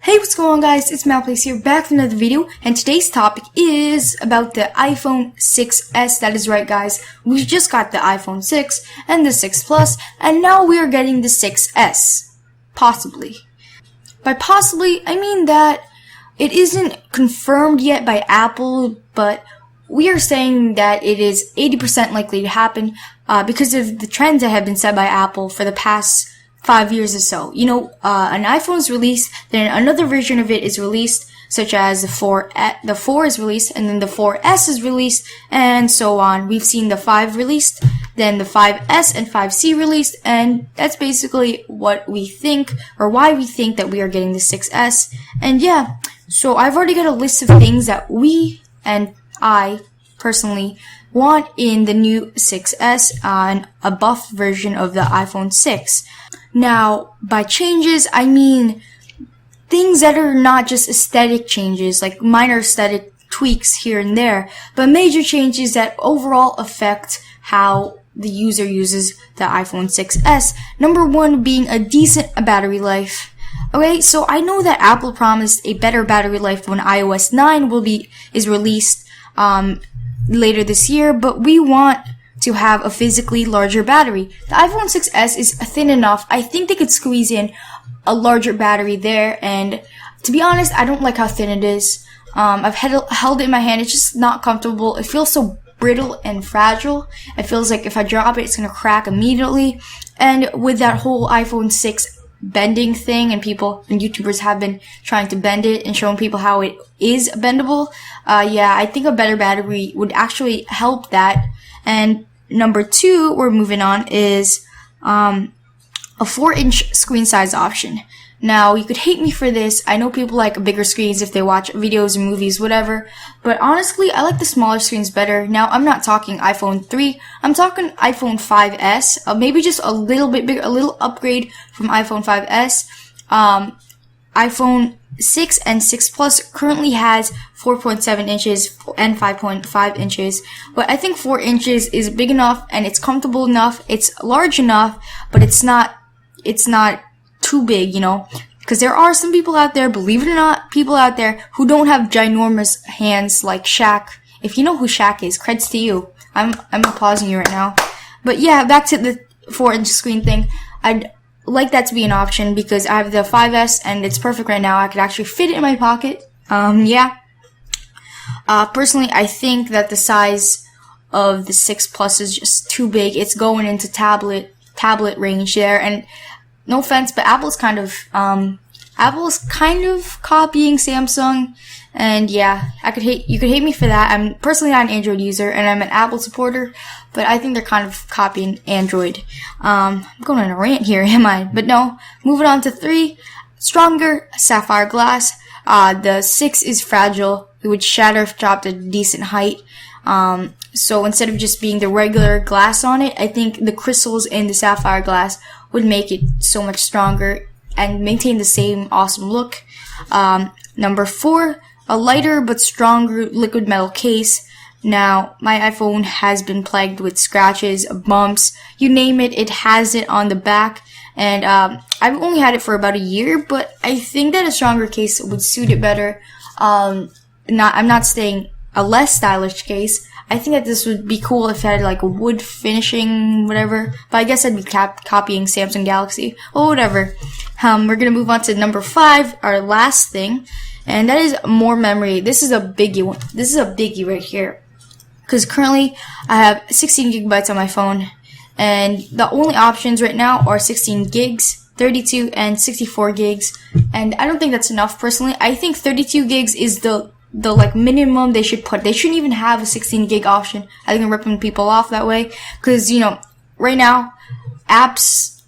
Hey, what's going on, guys? It's Malplace here, back with another video, and today's topic is about the iPhone 6s. That is right, guys. We just got the iPhone 6 and the 6 Plus, and now we are getting the 6s. Possibly. By possibly, I mean that it isn't confirmed yet by Apple, but we are saying that it is 80% likely to happen because of the trends that have been set by Apple for the past 5 years or so. You know, an iPhone is released, then another version of it is released, such as the 4 is released, and then the 4S is released, and so on. We've seen the 5 released, then the 5S and 5C released, and that's basically what we think, or why we think that we are getting the 6S. And yeah, so I've already got a list of things that we, and I personally, want in the new 6S, a buff version of the iPhone 6. Now, by changes, I mean things that are not just aesthetic changes, like minor aesthetic tweaks here and there, but major changes that overall affect how the user uses the iPhone 6s. Number one being a decent battery life. Okay, so I know that Apple promised a better battery life when iOS 9 is released later this year, but we want to have a physically larger battery. The iPhone 6s is thin enough. I think they could squeeze in a larger battery there, and to be honest, I don't like how thin it is. I've held it in my hand. It's just not comfortable. It feels so brittle and fragile. It feels like if I drop it, it's gonna crack immediately. And with that whole iPhone 6 bending thing, and people and YouTubers have been trying to bend it and showing people how it is bendable, yeah, I think a better battery would actually help that. And number two, we're moving on, is a 4-inch screen size option. Now, you could hate me for this. I know people like bigger screens if they watch videos or movies, whatever. But honestly, I like the smaller screens better. Now, I'm not talking iPhone 3. I'm talking iPhone 5S. Maybe just a little bit bigger, a little upgrade from iPhone 5S. iPhone 6 and 6 Plus currently has 4.7 inches and 5.5 inches, but I think 4 inches is big enough and it's comfortable enough. It's large enough, but it's not too big, you know, because there are some people out there, believe it or not, people out there who don't have ginormous hands like Shaq. If you know who Shaq is, creds to you. I'm applauding you right now. But yeah, back to the 4-inch screen thing. I'd like that to be an option because I have the 5S and it's perfect right now. I could actually fit it in my pocket. Yeah. Personally, I think that the size of the 6 Plus is just too big. It's going into tablet range there, and no offense, but Apple's kind of copying Samsung, and yeah, you could hate me for that. I'm personally not an Android user, and I'm an Apple supporter, but I think they're kind of copying Android. I'm going on a rant here, am I? But no, moving on to 3, stronger sapphire glass. The 6 is fragile. It would shatter if dropped at a decent height. So instead of just being the regular glass on it, I think the crystals in the sapphire glass would make it so much stronger and maintain the same awesome look. Number 4, a lighter but stronger liquid metal case. Now, my iPhone has been plagued with scratches, bumps, you name it, it has it on the back. And I've only had it for about a year, but I think that a stronger case would suit it better. I'm not saying a less stylish case. I think that this would be cool if it had like a wood finishing, whatever. But I guess I'd be copying Samsung Galaxy. Or whatever. We're gonna move on to number 5, our last thing. And that is more memory. This is a biggie one. This is a biggie right here. Because currently, I have 16 gigabytes on my phone. And the only options right now are 16 gigs, 32, and 64 gigs. And I don't think that's enough, personally. I think 32 gigs is the like minimum they should put. They shouldn't even have a 16 gig option. I think they're ripping people off that way. Cause, you know, right now, apps,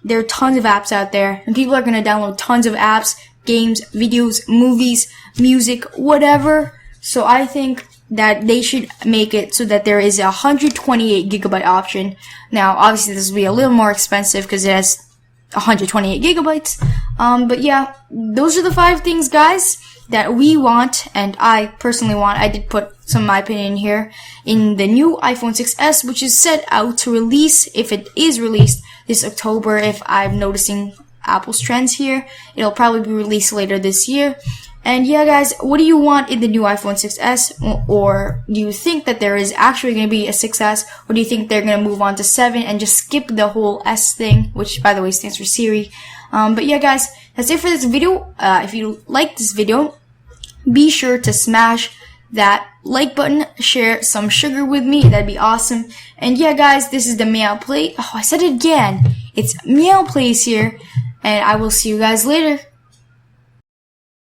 there are tons of apps out there. And people are gonna download tons of apps, games, videos, movies, music, whatever. So I think that they should make it so that there is a 128 gigabyte option. Now, obviously this will be a little more expensive because it has 128 gigabytes. But yeah, those are the 5 things, guys, that we want, and I personally want. I did put some of my opinion here in the new iPhone 6s, which is set out to release, if it is released, this October, if I'm noticing Apple's trends here. It'll probably be released later this year. And yeah, guys, what do you want in the new iPhone 6s? Or do you think that there is actually going to be a 6s? Or do you think they're going to move on to 7 and just skip the whole S thing, which by the way stands for Siri? But yeah, guys, that's it for this video. If you like this video, be sure to smash that like button, share some sugar with me, that'd be awesome. And yeah, guys, this is the Meow Play. Oh, I said it again. It's Meow Plays here, and I will see you guys later.